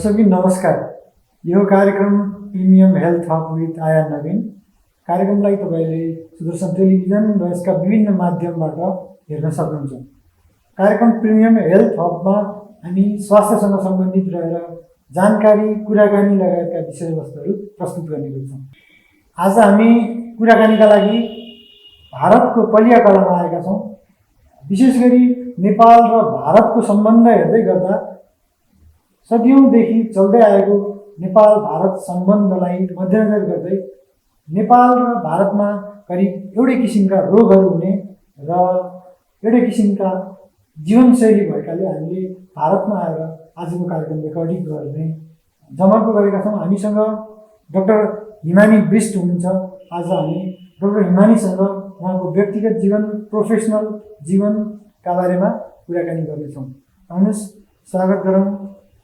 सबैलाई नमस्कार। यो कार्यक्रम प्रिमियम हेल्थ हब विथ आया नवीन कार्यक्रमलाई तपाईले सुदर्शन टेलिभिजन र यसका विभिन्न माध्यमबाट हेर्न सक्नुहुन्छ। कार्यक्रम प्रिमियम हेल्थ हबमा हामी स्वास्थ्यसँग सम्बन्धित रहेर जानकारी, कुराकानी लगायतका विषयवस्तुहरू प्रस्तुत गर्ने गर्छौँ। आज हामी कुराकानीका लागि भारतको पलियाकलामा आएका छौँ। विशेष गरी नेपाल र भारतको सम्बन्ध हेर्दै गर्दा सदियौँदेखि चल्दै आएको नेपाल भारत सम्बन्धलाई मध्यनजर गर्दै नेपाल र भारतमा करिब एउटै किसिमका रोगहरू हुने र एउटै किसिमका जीवनशैली भएकाले हामीले भारतमा आएर आजको कार्यक्रम रेकर्डिङ गर्ने जमर्को गरेका छौँ। हामीसँग डाक्टर हिमानी बिष्ट हुनुहुन्छ। आज हामी डाक्टर हिमानीसँग उहाँको व्यक्तिगत जीवन, प्रोफेसनल जीवनका बारेमा कुराकानी गर्नेछौँ। आउनुहोस् स्वागत गरौँ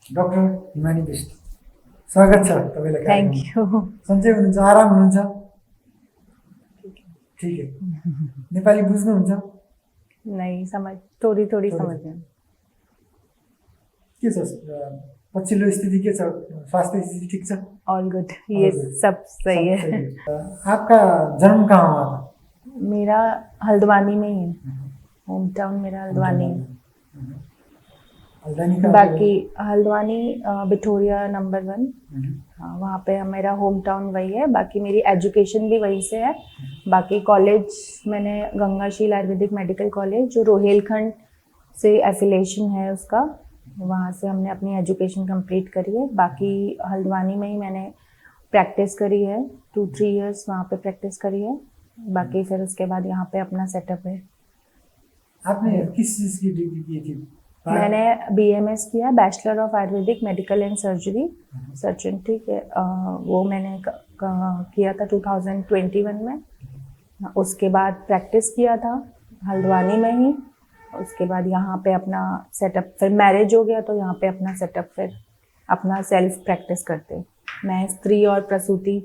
डाक्टर हिमानी बिष्ट। स्वागत छ तपाईलाई। Thank you. सन्चै हुनुहुन्छ? आराम हुनुहुन्छ? ठीक है। नेपाली बुझ्नुहुन्छ? नहीं समझ, थोड़ी थोड़ी समझ में। के छ पछिल्लो स्थिति के छ? स्वास्थ्य स्थिति ठीक छ? ऑल गुड, ये सब सही है। आपका जन्म कहाँ हुआ था? मेरा हल्द्वानी में ही है, होम टाउन मेरा हल्द्वानी है। बाकी हल्द्वानी बिठोरिया नंबर 1, हाँ वहाँ पे मेरा होम टाउन वही है। बाकी मेरी एजुकेशन भी वहीं से है। बाकी कॉलेज मैंने गंगाशील आयुर्वेदिक मेडिकल कॉलेज जो रोहेलखंड से एफिलेशन है उसका, वहाँ से हमने अपनी एजुकेशन कंप्लीट करी है। बाकी हल्द्वानी में ही मैंने प्रैक्टिस करी है, 2-3 इयर्स वहाँ पे प्रैक्टिस करी है। बाकी फिर उसके बाद यहाँ पे अपना सेटअप है। आपने किस चीज़ की डिग्री की थी? मैंने BMS किया, bachelor of Ayurvedic medical and surgery, surgeon, ठीक है। वो मैंने किया था 2021 में। उसके बाद प्रैक्टिस किया था हल्द्वानी में ही। उसके बाद यहाँ पे अपना सेटअप, फिर मैरिज हो गया तो यहाँ पे अपना सेटअप, फिर अपना सेल्फ प्रैक्टिस करते। मैं स्त्री और प्रसूति,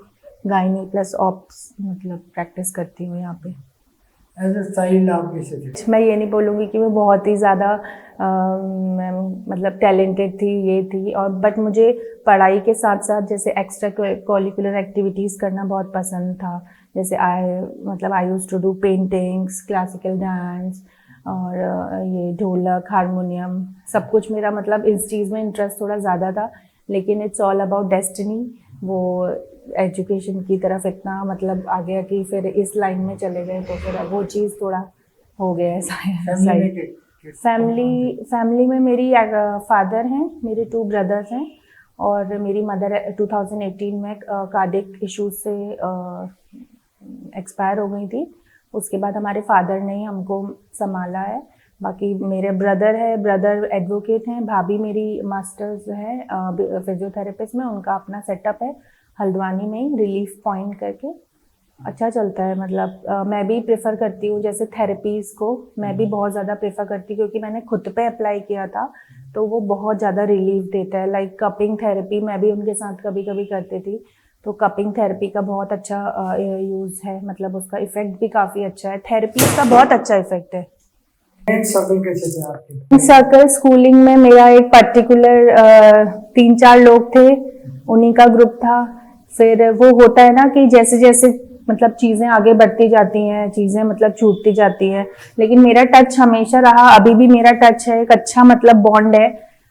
गायनी प्लस ऑप्स मतलब प्रैक्टिस करती हूँ यहाँ पे। एज अ चाइल्ड आप कैसे थे? मैं ये नहीं बोलूँगी कि मैं बहुत ही ज़्यादा मतलब टैलेंटेड थी, ये थी, और बट मुझे पढ़ाई के साथ साथ जैसे एक्स्ट्रा करिकुलर एक्टिविटीज़ करना बहुत पसंद था। जैसे I used to do paintings, classical dance और ये ढोलक, हारमोनियम, सब कुछ मेरा मतलब इस चीज़ में इंटरेस्ट थोड़ा ज़्यादा था। लेकिन इट्स ऑल अबाउट डेस्टिनी, वो एजुकेशन की तरफ इतना मतलब आ गया कि फिर इस लाइन में चले गए तो फिर वो चीज़ थोड़ा हो गया है। फैमिली में मेरी फादर हैं, मेरे 2 ब्रदर्स हैं और मेरी मदर 2018 में कार्डियक इश्यूज से एक्सपायर हो गई थी। उसके बाद हमारे फादर ने ही हमको संभाला है। बाकी मेरे ब्रदर है, ब्रदर एडवोकेट हैं, भाभी मेरी मास्टर्स है फिजियोथेरेपिस्ट में, उनका अपना सेटअप है हल्द्वानी में ही, रिलीफ पॉइंट करके। अच्छा चलता है, मतलब मैं भी प्रेफर करती हूँ जैसे थेरेपीज़ को, मैं भी बहुत ज़्यादा प्रेफर करती हूँ क्योंकि मैंने खुद पे अप्लाई किया था तो वो बहुत ज़्यादा रिलीफ देता है। लाइक कपिंग थेरेपी मैं भी उनके साथ कभी कभी करती थी, तो कपिंग थेरेपी का बहुत अच्छा यूज़ है, मतलब उसका इफ़ेक्ट भी काफ़ी अच्छा है, थेरेपी का बहुत अच्छा इफ़ेक्ट है। सर्कल कैसे थे आपके? सर्कल स्कूलिंग में मेरा एक पर्टिकुलर 3-4 लोग थे, उन्हीं का ग्रुप था। फिर वो होता है ना कि जैसे जैसे मतलब चीज़ें आगे बढ़ती जाती हैं, चीज़ें मतलब छूटती जाती हैं, लेकिन मेरा टच हमेशा रहा, अभी भी मेरा टच है, एक अच्छा मतलब बॉन्ड है।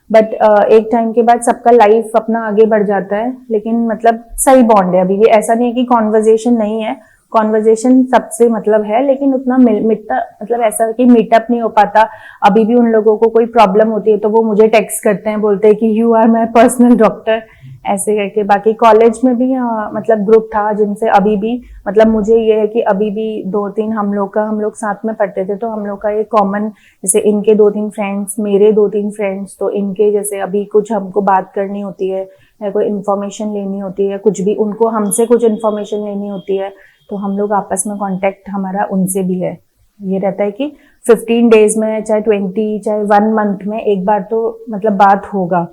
बट एक टाइम के बाद सबका लाइफ अपना आगे बढ़ जाता है, लेकिन मतलब सही बॉन्ड है अभी भी। ऐसा नहीं है कि कॉन्वर्जेशन नहीं है, कॉन्वर्जेशन सबसे मतलब है, लेकिन उतना मिटता मतलब ऐसा कि मीटअप नहीं हो पाता। अभी भी उन लोगों को कोई प्रॉब्लम होती है तो वो मुझे टेक्स्ट करते हैं, बोलते हैं कि you are my personal doctor, ऐसे करके। बाकी कॉलेज में भी मतलब ग्रुप था जिनसे अभी भी मतलब मुझे ये है कि अभी भी 2-3 हम लोग साथ में पढ़ते थे, तो हम लोग का एक कॉमन, जैसे इनके 2-3 फ्रेंड्स, मेरे 2-3 फ्रेंड्स, तो इनके जैसे अभी कुछ हमको बात करनी होती है या कोई इन्फॉर्मेशन लेनी होती है, कुछ भी उनको हमसे कुछ इन्फॉर्मेशन लेनी होती है, तो हम लोग आपस में कांटेक्ट हमारा उनसे भी है। ये रहता है कि 15 डेज में, चाहे 20, चाहे 1 मंथ में एक बार तो मतलब बात होगा,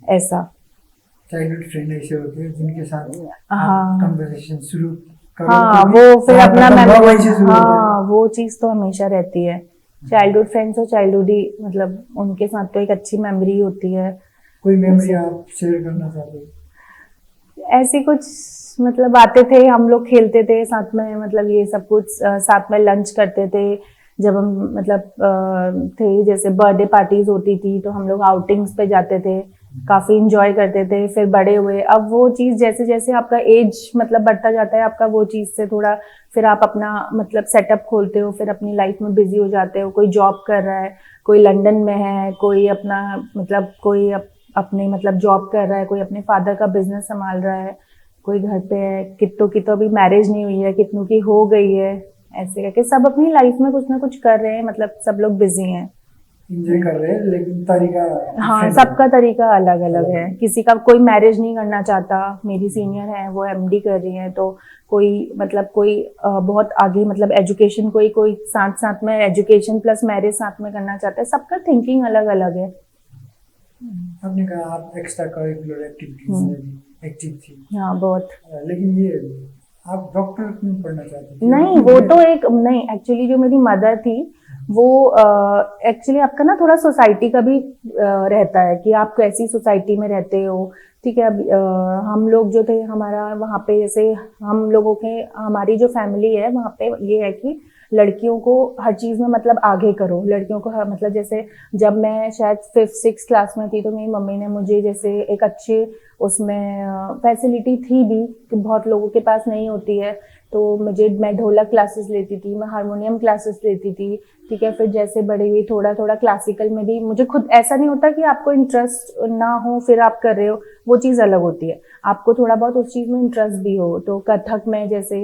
ऐसा। चाइल्डहुड फ्रेंड ऐसे होते हैं जिनके साथ हाँ कन्वर्सेशन शुरू करो, हाँ, तो वो फिर अपना मेमोरी, हाँ वो चीज़ तो हमेशा रहती है। चाइल्डहुड फ्रेंड्स और चाइल्डहुड ही मतलब उनके साथ तो एक अच्छी मेमोरी होती है। कोई मेमोरी आप शेयर करना चाहते हो? ऐसी कुछ मतलब आते थे हम लोग, खेलते थे साथ में, मतलब ये सब कुछ साथ में लंच करते थे जब हम मतलब थे, जैसे बर्थडे पार्टीज होती थी तो हम लोग आउटिंग्स पे जाते थे, काफी इंजॉय करते थे। फिर बड़े हुए, अब वो चीज जैसे जैसे आपका एज मतलब बढ़ता जाता है आपका, वो चीज से थोड़ा फिर आप अपना मतलब सेटअप खोलते हो, फिर अपनी लाइफ में बिजी हो जाते हो। कोई जॉब कर रहा है, कोई लंदन में है, कोई अपना मतलब कोई अपने मतलब जॉब कर रहा है, कोई अपने फादर का बिजनेस संभाल रहा है, कोई घर पे है, कितनों की तो अभी मैरिज नहीं हुई है, कितनों की हो गई है। ऐसे करके सब अपनी लाइफ में कुछ ना कुछ कर रहे हैं, मतलब सब लोग बिजी हैं। एंजॉय कर रहे हैं, लेकिन तरीका हाँ, different सबका है। तरीका अलग अलग है। किसी का कोई मैरिज नहीं करना चाहता, मेरी सीनियर है वो एमडी कर रही है, तो कोई मतलब कोई बहुत आगे मतलब एजुकेशन, कोई कोई साथ साथ में एजुकेशन प्लस मैरिज साथ में करना चाहता है। सबका थिंकिंग अलग अलग है। आपने कहा आप एक्स्ट्रा करिकुलर एक्टिविटीज में भी एक्टिव थी, हाँ बहुत। लेकिन ये आप डॉक्टर क्यों पढ़ना चाहते थे? नहीं, वो तो एक नहीं, एक्चुअली जो मेरी मदर थी वो एक्चुअली आपका ना थोड़ा सोसाइटी का भी रहता है कि आप कैसी सोसाइटी में रहते हो। ठीक है, अब हम लोग जो थे हमारा वहाँ पे, जैसे हम लोगों के हमारी जो फैमिली है वहाँ पे ये है कि लड़कियों को हर चीज में मतलब आगे करो, लड़कियों को मतलब जैसे जब मैं शायद 5th-6th क्लास में थी तो मेरी मम्मी ने मुझे जैसे एक अच्छे उसमें फैसिलिटी थी भी कि बहुत लोगों के पास नहीं होती है, तो मैं ढोलक क्लासेस लेती थी, मैं हारमोनियम क्लासेस लेती थी। ठीक है, फिर जैसे बड़ी हुई थोड़ा थोड़ा क्लासिकल में भी, मुझे खुद ऐसा नहीं होता कि आपको इंटरेस्ट ना हो फिर आप कर रहे हो, वो चीज़ अलग होती है। आपको थोड़ा बहुत उस चीज़ में इंटरेस्ट भी हो, तो कथक में जैसे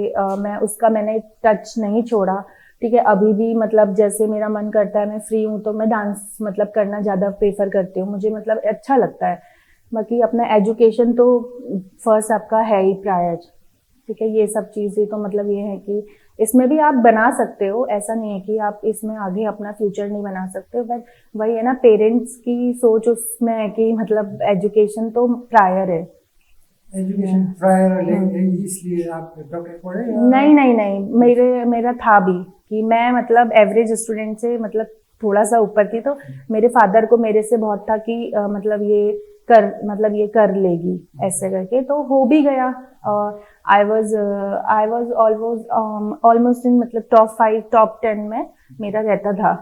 मैंने टच नहीं छोड़ा। ठीक है, अभी भी मतलब जैसे मेरा मन करता है, मैं फ्री हूँ तो मैं डांस मतलब करना ज़्यादा प्रेफर करती हूँ, मुझे मतलब अच्छा लगता है। बाकी अपना एजुकेशन तो फर्स्ट आपका है ही प्रायर। ठीक है, ये सब चीजें तो मतलब ये है कि इसमें भी आप बना सकते हो, ऐसा नहीं है कि आप इसमें आगे अपना फ्यूचर नहीं बना सकते, बट वही है ना, पेरेंट्स की सोच उसमें है कि मतलब एजुकेशन तो प्रायर है। एजुकेशन प्रायर इसलिए आप डॉक्टर पढ़े या? नहीं नहीं नहीं, मेरा था भी कि मैं मतलब एवरेज स्टूडेंट से मतलब थोड़ा सा ऊपर थी, तो मेरे फादर को मेरे से बहुत था कि मतलब ये कर लेगी ऐसे करके, तो हो भी गया। आई वॉज ऑलमोस्ट इन मतलब टॉप 5 टॉप 10 में मेरा रहता था।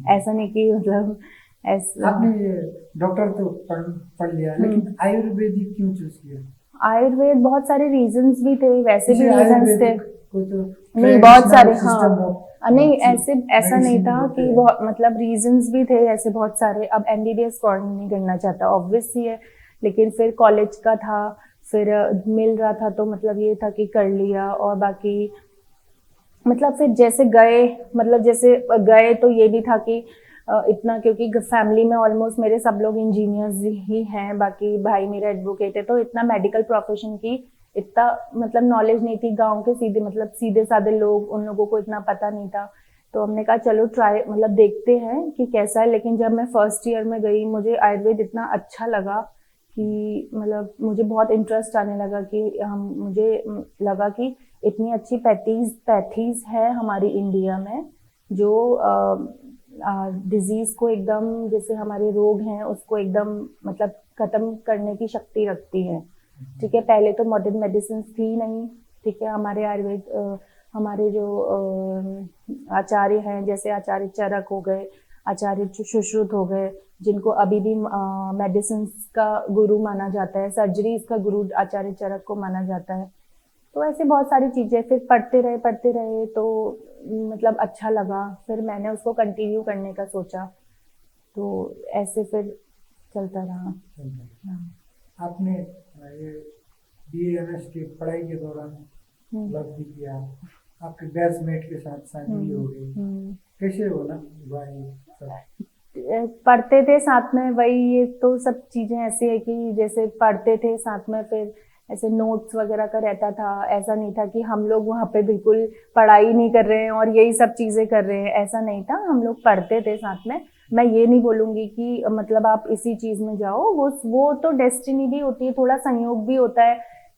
ऐसा नहीं कि मतलब ऐसा। आपने डॉक्टर तो पढ़ लिया, लेकिन आयुर्वेदिक क्यों चूज किया? आयुर्वेद बहुत सारे रीजंस भी थे, वैसे भी जैसे रीजंस थे। आयुर्वेदिक कोई तो नहीं, बहुत सारे, सिस्टम हाँ नहीं, ऐसे ऐसा नहीं था कि बहुत बहुत मतलब रीजंस भी थे ऐसे बहुत सारे। अब एमबीबीएस कौन नहीं करना चाहता, ऑब्वियस ही है, लेकिन फिर कॉलेज का था, फिर मिल रहा था तो मतलब ये था कि कर लिया। और बाकी मतलब फिर जैसे गए, मतलब जैसे गए तो ये भी था कि इतना, क्योंकि फैमिली में ऑलमोस्ट मेरे सब लोग इंजीनियर्स ही हैं, बाकी भाई मेरा एडवोकेट है, तो इतना मेडिकल प्रोफेशन की इतना मतलब नॉलेज नहीं थी। गांव के सीधे साधे लोग, उन लोगों को इतना पता नहीं था, तो हमने कहा चलो ट्राई मतलब देखते हैं कि कैसा है। लेकिन जब मैं फर्स्ट ईयर में गई, मुझे आयुर्वेद इतना अच्छा लगा कि मतलब मुझे बहुत इंटरेस्ट आने लगा कि मुझे लगा कि इतनी अच्छी पैथीज है हमारी इंडिया में, जो डिजीज को एकदम, जैसे हमारे रोग हैं उसको एकदम मतलब खत्म करने की शक्ति रखती है। ठीक है, पहले तो मॉडर्न मेडिसिन थी नहीं। ठीक है, हमारे आयुर्वेद हमारे जो आचार्य हैं, जैसे आचार्य चरक हो गए, आचार्य सुश्रुत हो गए, जिनको अभी भी मेडिसिन का गुरु माना जाता है, सर्जरीज का गुरु आचार्य चरक को माना जाता है। तो ऐसे बहुत सारी चीजें, फिर पढ़ते रहे तो मतलब अच्छा लगा, फिर मैंने उसको कंटिन्यू करने का सोचा, तो ऐसे फिर चलता रहा। हाँ। आपने ये BA MS की पढ़ाई के दौरान लव भी किया, आपके बैचमेट के साथ शादी हो गई, कैसे बोला भाई सब? पढ़ते थे साथ में, वही ये तो सब चीजें ऐसी है कि जैसे पढ़ते थे साथ में, फिर ऐसे नोट्स वगैरह का रहता था। ऐसा नहीं था कि हम लोग वहाँ पे बिल्कुल पढ़ाई नहीं कर रहे हैं और यही सब चीजें कर रहे हैं, ऐसा नहीं था, हम लोग पढ़ते थे साथ में। मैं ये नहीं बोलूंगी कि मतलब आप इसी चीज में जाओ, वो तो डेस्टिनी भी होती है, थोड़ा संयोग भी होता है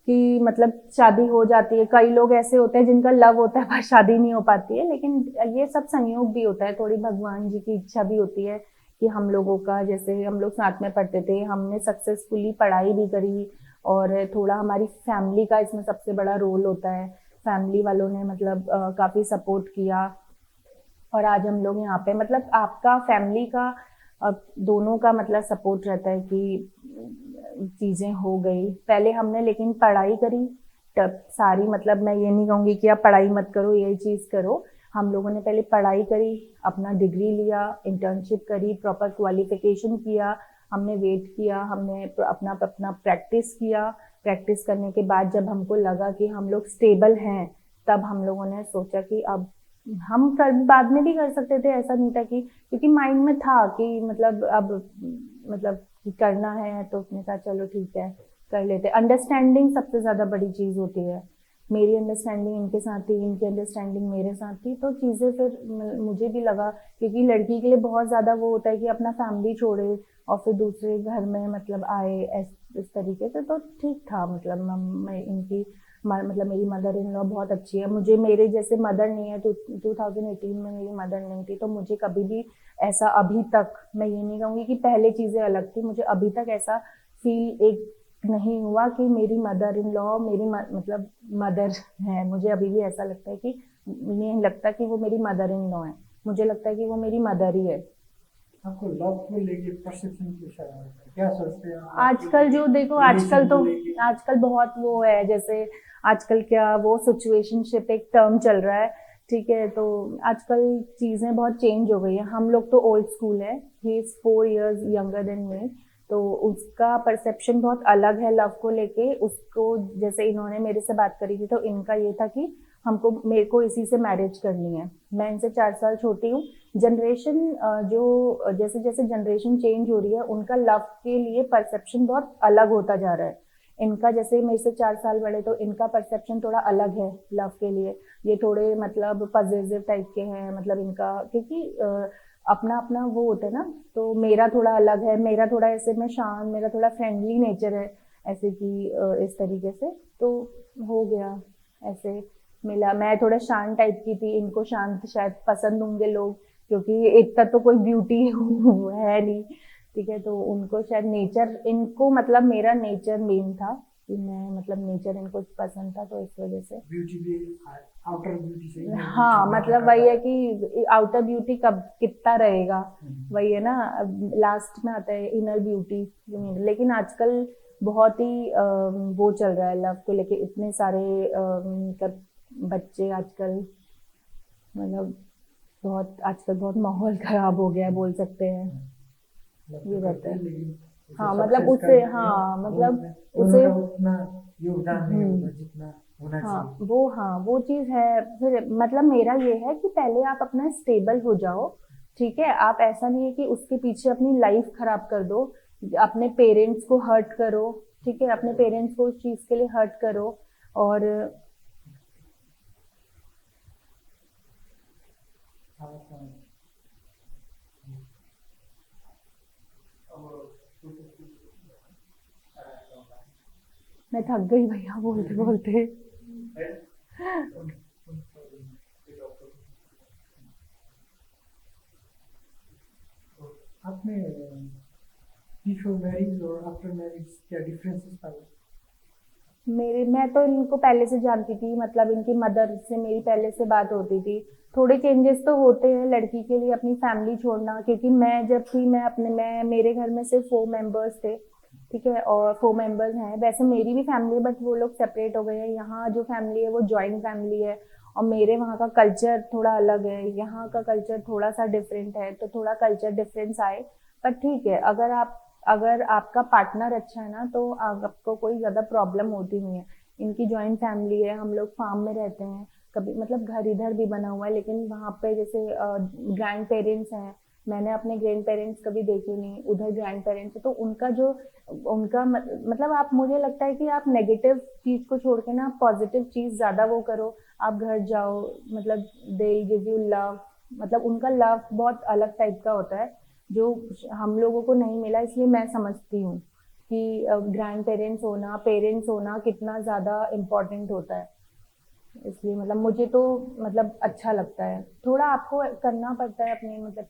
कि मतलब शादी हो जाती है। कई लोग ऐसे होते हैं जिनका लव होता है पर शादी नहीं हो पाती है, लेकिन ये सब संयोग भी होता है, थोड़ी भगवान जी की इच्छा भी होती है कि हम लोगों का, जैसे हम लोग साथ में पढ़ते थे, हमने सक्सेसफुली पढ़ाई भी करी, और थोड़ा हमारी फैमिली का इसमें सबसे बड़ा रोल होता है। फैमिली वालों ने मतलब काफ़ी सपोर्ट किया, और आज हम लोग यहाँ पे, मतलब आपका फैमिली का दोनों का मतलब सपोर्ट रहता है कि चीज़ें हो गई। पहले हमने लेकिन पढ़ाई करी तब सारी, मतलब मैं ये नहीं कहूँगी कि आप पढ़ाई मत करो, यही चीज़ करो। हम लोगों ने पहले पढ़ाई करी, अपना डिग्री लिया, इंटर्नशिप करी, प्रॉपर क्वालिफिकेशन किया, हमने वेट किया, हमने अपना अपना प्रैक्टिस किया। प्रैक्टिस करने के बाद जब हमको लगा कि हम लोग स्टेबल हैं, तब हम लोगों ने सोचा कि अब हम बाद में भी कर सकते थे, ऐसा नहीं था कि, क्योंकि माइंड में था कि मतलब अब मतलब कि करना है, तो उसने कहा चलो ठीक है कर लेते। अंडरस्टैंडिंग सबसे ज़्यादा बड़ी चीज़ होती है। मेरी अंडरस्टैंडिंग इनके साथ थी, इनकी अंडरस्टैंडिंग मेरे साथ थी, तो चीज़ें फिर मुझे भी लगा, क्योंकि लड़की के लिए बहुत ज़्यादा वो होता है कि अपना फैमिली छोड़े और फिर दूसरे घर में मतलब आए इस तरीके से, तो ठीक था। मतलब मैं इनकी मतलब मेरी मदर इन लॉ बहुत अच्छी है। मुझे मेरे जैसे मदर नहीं है, तो 2018 में मेरी मदर नहीं थी, तो मुझे कभी भी ऐसा, अभी तक मैं ये नहीं कहूँगी कि पहले चीज़ें अलग थी, मुझे अभी तक ऐसा फील एक नहीं हुआ कि मेरी मदर इन लॉ मेरी मतलब मदर है। मुझे अभी भी ऐसा लगता है कि नहीं लगता कि वो मेरी मदर इन लॉ है, मुझे लगता है कि वो मेरी मदर ही है। आपको लव को लेके परसेप्शन कैसा है, क्या सोचते हैं आप? आजकल जो देखो, आजकल तो आजकल बहुत वो है, जैसे आजकल क्या वो सिचुएशनशिप एक टर्म चल रहा है, ठीक है, तो आजकल चीज़ें बहुत चेंज हो गई है। हम लोग तो ओल्ड स्कूल है, he is 4 years younger than me, तो उसका परसेप्शन बहुत अलग है लव को लेके। उसको जैसे इन्होंने मेरे से बात करी थी, तो इनका ये था कि मेरे को इसी से मैरिज करनी है। मैं इनसे 4 साल छोटी हूँ। जनरेशन जो जैसे जैसे जनरेशन चेंज हो रही है, उनका लव के लिए परसेप्शन बहुत अलग होता जा रहा है। इनका जैसे मेरे से 4 साल बड़े, तो इनका परसेप्शन थोड़ा अलग है लव के लिए। ये थोड़े मतलब पजेसिव टाइप के हैं, मतलब इनका, क्योंकि अपना अपना वो होता है ना, तो मेरा थोड़ा अलग है, मेरा थोड़ा ऐसे में शांत, मेरा थोड़ा फ्रेंडली नेचर है, ऐसे कि इस तरीके से तो हो गया ऐसे मिला। मैं थोड़ा शांत टाइप की थी, इनको शांत शायद पसंद होंगे लोग, क्योंकि इतना तो कोई ब्यूटी है नहीं, ठीक है, तो उनको शायद नेचर, इनको मतलब मेरा नेचर मेन था कि मैं मतलब नेचर इनको पसंद था, तो इस वजह से ब्यूटी भी आउटर ब्यूटी से हाँ, मतलब वही है कि आउटर ब्यूटी कब कितना रहेगा, वही है ना, लास्ट में आता है इनर ब्यूटी। लेकिन आजकल बहुत ही वो चल रहा है लव को लेके, इतने सारे मतलब बच्चे आजकल, मतलब बहुत आजकल बहुत माहौल खराब हो गया है, बोल सकते हैं, ये रहता है। हाँ, मतलब उससे, हाँ मतलब उसे, उतना योगदान नहीं होगा जितना होना हाँ चाहिए। वो चीज़ है। फिर मतलब मेरा ये है कि पहले आप अपना स्टेबल हो जाओ, ठीक है, आप ऐसा नहीं है कि उसके पीछे अपनी लाइफ खराब कर दो, अपने पेरेंट्स को हर्ट करो, ठीक है, अपने पेरेंट्स को उस चीज़ के लिए हर्ट करो। और मैं थक गई भैया बोलते बोलते। आपने बिफोर मैरिज और आफ्टर मैरिज क्या डिफरेंसेस पाए? मैं तो इनको पहले से जानती थी, मतलब इनकी मदर से मेरी पहले से बात होती थी। थोड़े चेंजेस तो होते हैं लड़की के लिए अपनी फैमिली छोड़ना, क्योंकि मैं जब थी, मैं मेरे घर में सिर्फ 4 मेंबर्स थे, ठीक है, और 4 मेंबर्स हैं वैसे मेरी भी फैमिली, बट वो लोग सेपरेट हो गए हैं। यहाँ जो फैमिली है वो जॉइंट फैमिली है, और मेरे वहाँ का कल्चर थोड़ा अलग है, यहाँ का कल्चर थोड़ा सा डिफरेंट है, तो थोड़ा कल्चर डिफरेंस आए। पर ठीक है, अगर आपका पार्टनर अच्छा है ना, तो आपको कोई ज़्यादा प्रॉब्लम होती नहीं है। इनकी जॉइंट फैमिली है, हम लोग फार्म में रहते हैं, कभी मतलब घर इधर भी बना हुआ है, लेकिन वहाँ पे जैसे ग्रैंड पेरेंट्स हैं, मैंने अपने ग्रैंड पेरेंट्स कभी देखे नहीं, उधर ग्रैंड पेरेंट्स है, तो उनका मतलब आप, मुझे लगता है कि आप नेगेटिव चीज़ को छोड़ के ना पॉजिटिव चीज़ ज़्यादा वो करो। आप घर जाओ, मतलब दे गिव यू लव, मतलब उनका लव बहुत अलग टाइप का होता है, जो हम लोगों को नहीं मिला। इसलिए मैं समझती हूँ कि ग्रैंड पेरेंट्स होना, पेरेंट्स होना कितना ज़्यादा इम्पोर्टेंट होता है। इसलिए मतलब मुझे तो मतलब अच्छा लगता है। थोड़ा आपको करना पड़ता है अपने मतलब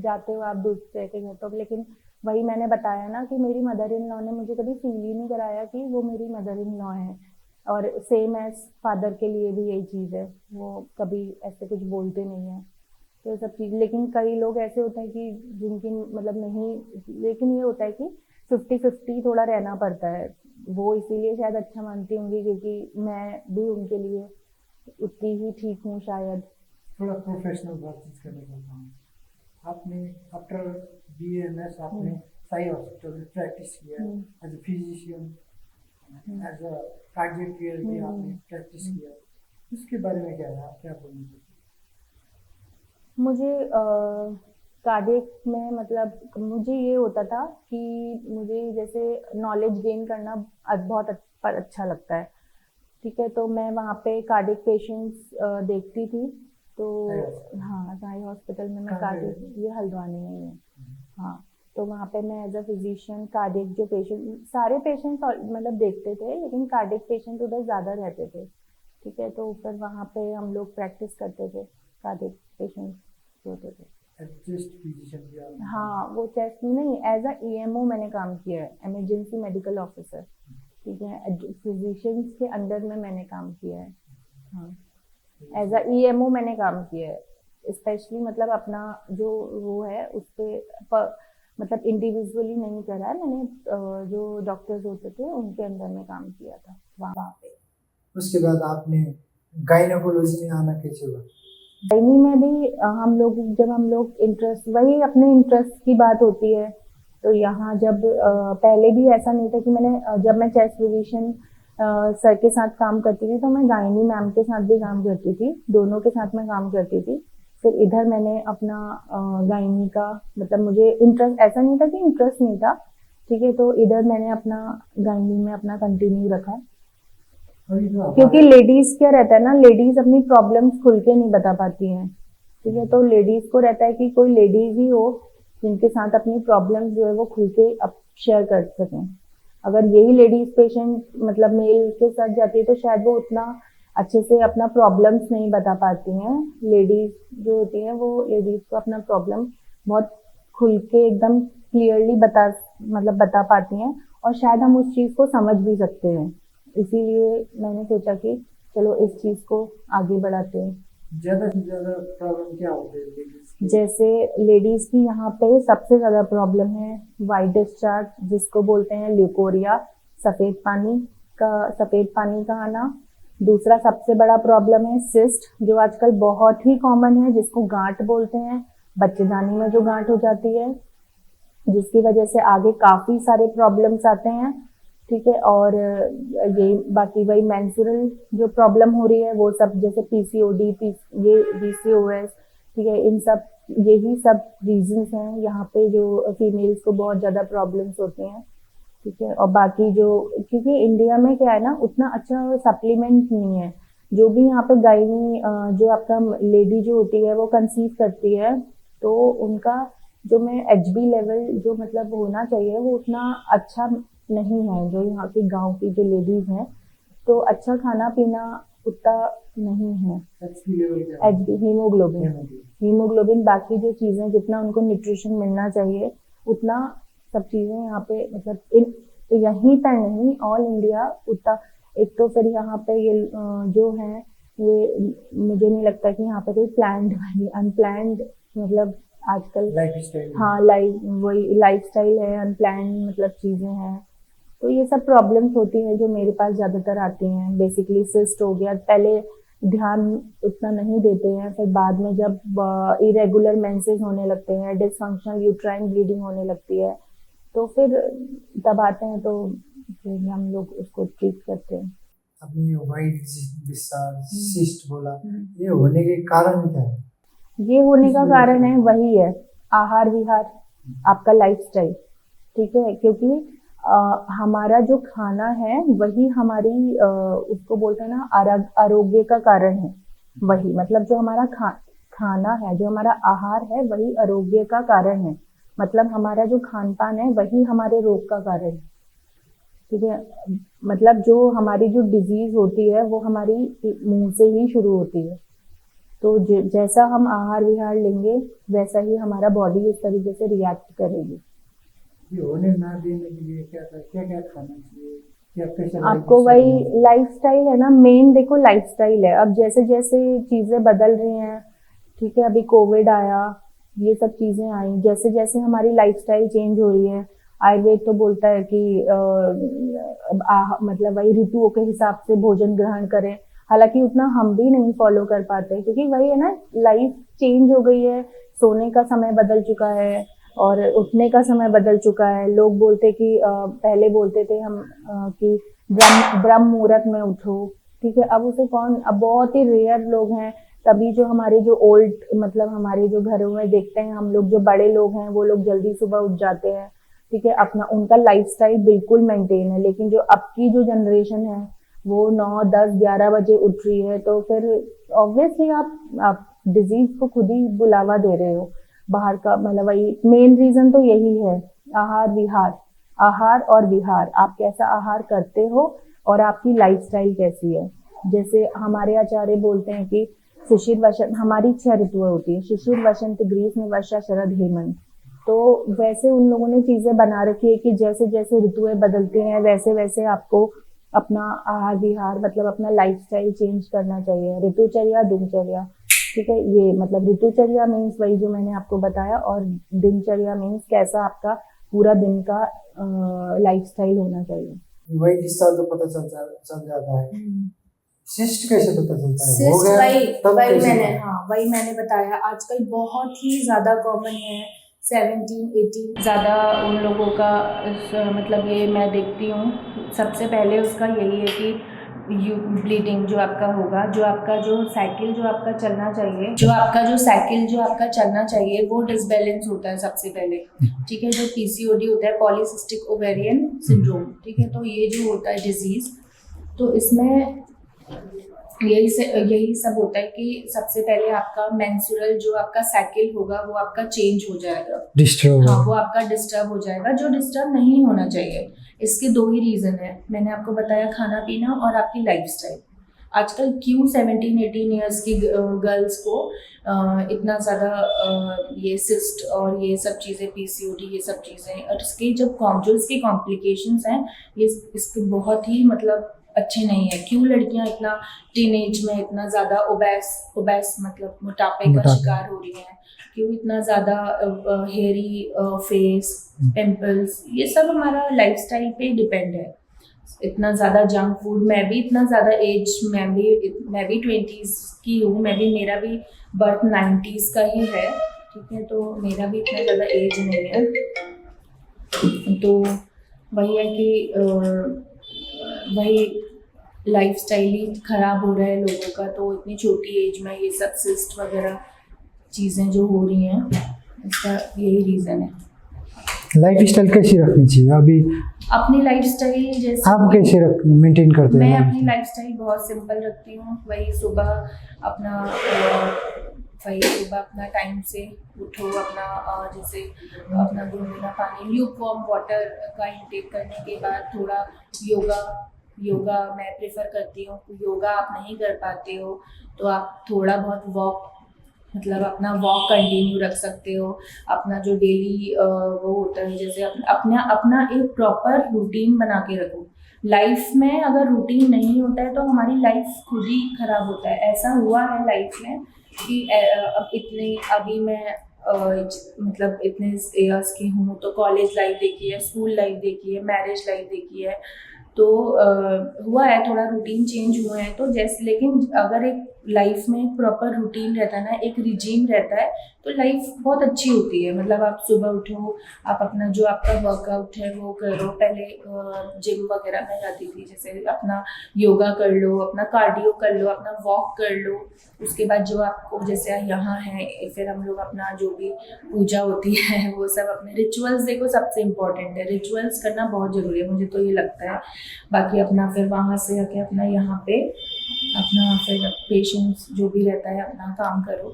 जाते हो आप दूसरे के घर तो, लेकिन वही मैंने बताया ना कि मेरी मदर इन लॉ ने मुझे कभी फील ही नहीं कराया कि वो मेरी मदर इन लॉ है। और सेम एज फादर के लिए भी यही चीज़ है, वो कभी ऐसे कुछ बोलते नहीं है। तो ये सब चीज़, लेकिन कई लोग ऐसे होते हैं कि जिनकी मतलब नहीं, लेकिन ये होता है कि 50-50 थोड़ा रहना पड़ता है। वो इसीलिए शायद अच्छा मानती होंगी क्योंकि मैं भी उनके लिए उतनी ही ठीक हूँ शायद। थोड़ा प्रोफेशनल बातचीत करने चाहता हूँ। आपने आफ्टर BAMS आपने साई हॉस्पिटल में प्रैक्टिस किया as a physician, as a cardiac care भी आपने प्रैक्टिस किया, उसके बारे में क्या है, आप क्या बोलना चाहते मुझे कार्डियक में मतलब मुझे ये होता था कि मुझे जैसे नॉलेज गेन करना बहुत अच्छा लगता है। ठीक है, तो मैं वहाँ पे कार्डियक पेशेंट्स देखती थी। तो साई हॉस्पिटल हाँ, साई हॉस्पिटल में मैं कहाँ पे? कार्डियक, ये हल्द्वानी में ही है। हाँ, तो वहाँ पे मैं एज अ फिजिशियन कार्डियक जो पेशेंट, सारे पेशेंट्स मतलब देखते थे, लेकिन कार्डियक पेशेंट उधर ज़्यादा रहते थे। ठीक है, तो फिर वहाँ पे हम लोग प्रैक्टिस करते थे, कार्डियक पेशेंट्स होते थे। चेस्ट फिजिशियन भी आपने? हाँ, वो चेस्ट में नहीं, एज अ EMO मैंने काम किया है, इमरजेंसी मेडिकल ऑफिसर। ठीक है, फिजिशियंस के अंडर में मैंने काम किया है। हाँ, एज अ EMO मैंने काम किया है, स्पेशली मतलब अपना जो वो है उस पर मतलब इंडिविजुअली नहीं करा है मैंने। जो डॉक्टर्स होते थे उनके अंदर में काम किया था वहाँ पे। उसके बाद आपने गायनेकोलॉजी में आना कैसे हुआ? गायनी में भी हम लोग इंटरेस्ट, वही अपने इंटरेस्ट की बात होती है। तो यहाँ जब पहले भी ऐसा नहीं था कि मैंने जब मैं चेस्ट फिजिशियन सर के साथ काम करती थी तो मैं गायनी मैम के साथ भी काम करती थी, दोनों के साथ मैं काम करती थी। फिर इधर मैंने अपना गायनी का मतलब मुझे इंटरेस्ट, ऐसा नहीं था कि इंटरेस्ट नहीं था। ठीक है, तो इधर मैंने अपना गायनी में अपना कंटिन्यू रखा, अभी तो क्योंकि लेडीज क्या रहता है ना, लेडीज अपनी प्रॉब्लम्स खुल के नहीं बता पाती हैं। ठीक है, तो लेडीज को रहता है कि कोई लेडीज ही हो जिनके साथ अपनी प्रॉब्लम्स जो है वो खुल के अब शेयर कर सकें। अगर यही लेडीज पेशेंट मतलब मेल के साथ जाती है तो शायद वो उतना अच्छे से अपना प्रॉब्लम्स नहीं बता पाती हैं। लेडीज जो होती हैं वो लेडीज को अपना प्रॉब्लम बहुत खुल के एकदम क्लियरली बता पाती हैं, और शायद हम उस चीज़ को समझ भी सकते हैं। इसीलिए मैंने सोचा कि चलो इस चीज़ को आगे बढ़ाते हैं। ज्यादा से ज्यादा प्रॉब्लम क्या होते हैं लेडीज की? जैसे लेडीज की यहाँ पे सबसे ज्यादा प्रॉब्लम है वाइट डिस्चार्ज, जिसको बोलते हैं ल्यूकोरिया, सफेद पानी का आना। दूसरा सबसे बड़ा प्रॉब्लम है सिस्ट, जो आजकल बहुत ही कॉमन है, जिसको गांठ बोलते हैं, बच्चेदानी में जो गांठ हो जाती है, जिसकी वजह से आगे काफी सारे प्रॉब्लम्स आते हैं। ठीक है, और ये बाकी वही मेंस्ट्रुअल जो प्रॉब्लम हो रही है वो सब, जैसे PCOD, ये PCOS। ठीक है, इन सब यही सब रीजंस हैं यहाँ पे जो फीमेल्स को बहुत ज्यादा प्रॉब्लम्स होते हैं। ठीक है, और बाकी जो, क्योंकि इंडिया में क्या है ना, उतना अच्छा सप्लीमेंट नहीं है। जो भी यहाँ पे गायनी जो आपका लेडी जो होती है वो कंसीव करती है, तो उनका जो में HB लेवल जो मतलब होना चाहिए वो उतना अच्छा नहीं है। जो यहाँ की गांव की जो लेडीज हैं, तो अच्छा खाना पीना उतना नहीं है। HB लेवल क्या है? HB हीमोग्लोबिन, बाकी जो चीजें जितना उनको न्यूट्रिशन मिलना चाहिए उतना सब चीजें यहाँ पे मतलब यहीं पर नहीं, ऑल इंडिया उतना। एक तो फिर यहाँ पे ये जो है ये मुझे नहीं लगता कि यहाँ पे कोई प्लान्ड अनप्लान्ड मतलब आजकल, लाइफ स्टाइल? हाँ, वही लाइफस्टाइल है, अनप्लान्ड मतलब चीजें हैं। तो ये सब प्रॉब्लम्स होती हैं जो मेरे पास ज्यादातर आती हैं। बेसिकली सिस्ट हो गया, पहले ध्यान उतना नहीं देते हैं, फिर बाद में जब इरेगुलर मेंसेस होने लगते हैं, डिसफंक्शनल यूट्राइन ब्लीडिंग होने लगती है, तो फिर तब आते हैं, तो फिर हम लोग उसको ट्रीट करते हैं। अपनी व्हाइट डिस्चार्ज सिस्ट बोला, ये होने के कारण क्या है? ये होने किस का वजह कारण से? है वही है, आहार विहार, आपका लाइफस्टाइल। ठीक है, क्योंकि हमारा जो खाना है वही हमारी उसको बोलते हैं ना आरोग्य का कारण है। वही मतलब जो हमारा खाना है, जो हमारा आहार है वही आरोग्य का कारण है। मतलब हमारा जो खान पान है वही हमारे रोग का कारण है। ठीक है। मतलब जो हमारी जो डिजीज होती है वो हमारी मुंह से ही शुरू होती है। तो जैसा हम आहार विहार लेंगे वैसा ही हमारा बॉडी उस तरीके से रिएक्ट करेगी। ये होने ना देने के लिए क्या क्या खाना चाहिए, क्या कैसे आपको वही लाइफस्टाइल है ना, मेन देखो लाइफस्टाइल है। अब जैसे जैसे चीजें बदल रही हैं, ठीक है, अभी कोविड आया, ये सब चीजें आई, जैसे जैसे हमारी लाइफस्टाइल चेंज हो रही है। आयुर्वेद तो बोलता है कि मतलब वही ऋतुओं के हिसाब से भोजन ग्रहण करें। हालांकि उतना हम भी नहीं फॉलो कर पाते, क्योंकि वही है ना, लाइफ चेंज हो गई है, सोने का समय बदल चुका है और उठने का समय बदल चुका है। लोग बोलते कि पहले बोलते थे हम कि ब्रह्म मुहूर्त में उठो, ठीक है। अब उसे कौन, अब बहुत ही रेयर लोग हैं। तभी जो हमारे जो ओल्ड, मतलब हमारे जो घरों में देखते हैं हम लोग, जो बड़े लोग हैं वो लोग जल्दी सुबह उठ जाते हैं, ठीक है, अपना उनका लाइफस्टाइल बिल्कुल मेंटेन है। लेकिन जो अब की जो जनरेशन है वो 9, 10, 11 बजे उठ रही है, तो फिर ऑब्वियसली आप डिजीज को खुद ही बुलावा दे रहे हो बाहर का। मतलब वही मेन रीजन तो यही है, आहार विहार, आहार और विहार। आप कैसा आहार करते हो और आपकी लाइफस्टाइल कैसी है। जैसे हमारे आचार्य बोलते हैं कि शिशिर वसंत, हमारी 6 ऋतुएं होती है, शिशिर वसंत ग्रीष्म वर्षा शरद हेमंत। तो वैसे उन लोगों ने चीजें बना रखी है कि जैसे जैसे ऋतुएं बदलती हैं वैसे वैसे आपको अपना आहार विहार, मतलब अपना लाइफस्टाइल चेंज करना चाहिए। ऋतुचर्या, दिनचर्या, ठीक है। ये मतलब ऋतुचर्या मीन्स वही जो मैंने आपको बताया, और दिनचर्या मीन्स कैसा आपका पूरा दिन का लाइफस्टाइल होना चाहिए। वही जिस साल तो पता चल जाता है। सिस्ट कैसे पता चलता है? हो सिस्ट गया वही मैंने बताया, आजकल बहुत ही ज्यादा कॉमन है। 17, 18 ज़्यादा उन लोगों का मतलब ये मैं देखती हूँ। सबसे पहले उसका यही है कि ब्लीडिंग जो आपका होगा, जो आपका जो साइकिल जो आपका चलना चाहिए वो डिसबैलेंस होता है सबसे पहले, ठीक है। जो पीसीओडी होता है, पॉलीसिस्टिक ओवेरियन सिंड्रोम, ठीक है। तो ये जो होता है डिजीज, तो इसमें यही सब होता है कि सबसे पहले आपका मेंस्ट्रुअल जो आपका साइकिल होगा वो आपका चेंज हो जाएगा, डिस्टर्ब। हाँ, वो आपका डिस्टर्ब हो जाएगा, जो डिस्टर्ब नहीं होना चाहिए। इसके 2 ही रीजन है, मैंने आपको बताया, खाना पीना और आपकी लाइफस्टाइल। आजकल क्यों 17-18 ईयर्स की गर्ल्स को इतना ज़्यादा ये सिस्ट और ये सब चीज़ें, पीसीओडी, ये सब चीज़ें, और इसके जो इसके कॉम्प्लिकेशंस हैं, ये इसके बहुत ही मतलब अच्छे नहीं है। क्यों लड़कियां इतना टीनेज में इतना ज़्यादा ओबेस मतलब मोटापे का शिकार हो रही हैं, क्यों इतना ज़्यादा हेयरी फेस, पिंपल्स, ये सब हमारा लाइफस्टाइल पे डिपेंड है। इतना ज़्यादा जंक फूड, मैं भी इतना ज़्यादा एज, मैं भी 20s की हूँ, मेरा भी बर्थ 90s का ही है, ठीक है। तो मेरा भी इतना ज़्यादा एज नहीं है। तो वही है कि वही लाइफस्टाइल ही खराब हो रहा है लोगों का। तो इतनी छोटी एज में ये सब सिस्ट वगैरह चीज़ें जो हो रही हैं, इसका यही रीज़न है। लाइफस्टाइल कैसी रखनी चाहिए अभी? अपनी लाइफस्टाइल जैसे आप कैसे मेंटेन करते हैं? मैं अपनी लाइफस्टाइल बहुत सिंपल रखती हूँ। वही सुबह अपना टाइम से उठो, अपना जैसे अपना गुनगुना पानी, ल्यूक वार्म वाटर का इंटेक करने के बाद थोड़ा योगा मैं प्रेफर करती हूँ। योगा आप नहीं कर पाते हो तो आप थोड़ा बहुत वॉक, मतलब अपना वॉक कंटिन्यू रख सकते हो। अपना जो डेली वो होता है, जैसे अपना एक प्रॉपर रूटीन बना के रखो। लाइफ में अगर रूटीन नहीं होता है तो हमारी लाइफ खुद ही खराब होता है। ऐसा हुआ है लाइफ में कि अभी मैं मतलब इतने ईयर्स की हूँ, तो कॉलेज लाइफ देखी है, स्कूल लाइफ देखी है, मैरिज लाइफ देखी है, तो हुआ है थोड़ा रूटीन चेंज हुआ है। तो जैसे, लेकिन अगर एक लाइफ में एक प्रॉपर रूटीन रहता है ना, एक रिजीम रहता है, तो लाइफ बहुत अच्छी होती है। मतलब आप सुबह उठो, आप अपना जो आपका वर्कआउट है वो करो। पहले जिम वगैरह में जाती थी, जैसे अपना योगा कर लो, अपना कार्डियो कर लो, अपना वॉक कर लो। उसके बाद जो आपको, जैसे यहाँ है, फिर हम लोग अपना जो भी पूजा होती है वो सब अपने रिचुअल्स, देखो सबसे इम्पोर्टेंट है, रिचुअल्स करना बहुत ज़रूरी है, मुझे तो ये लगता है। बाकी अपना फिर वहाँ से आके अपना यहाँ पे अपना फिर पेशेंस जो भी रहता है अपना काम करो,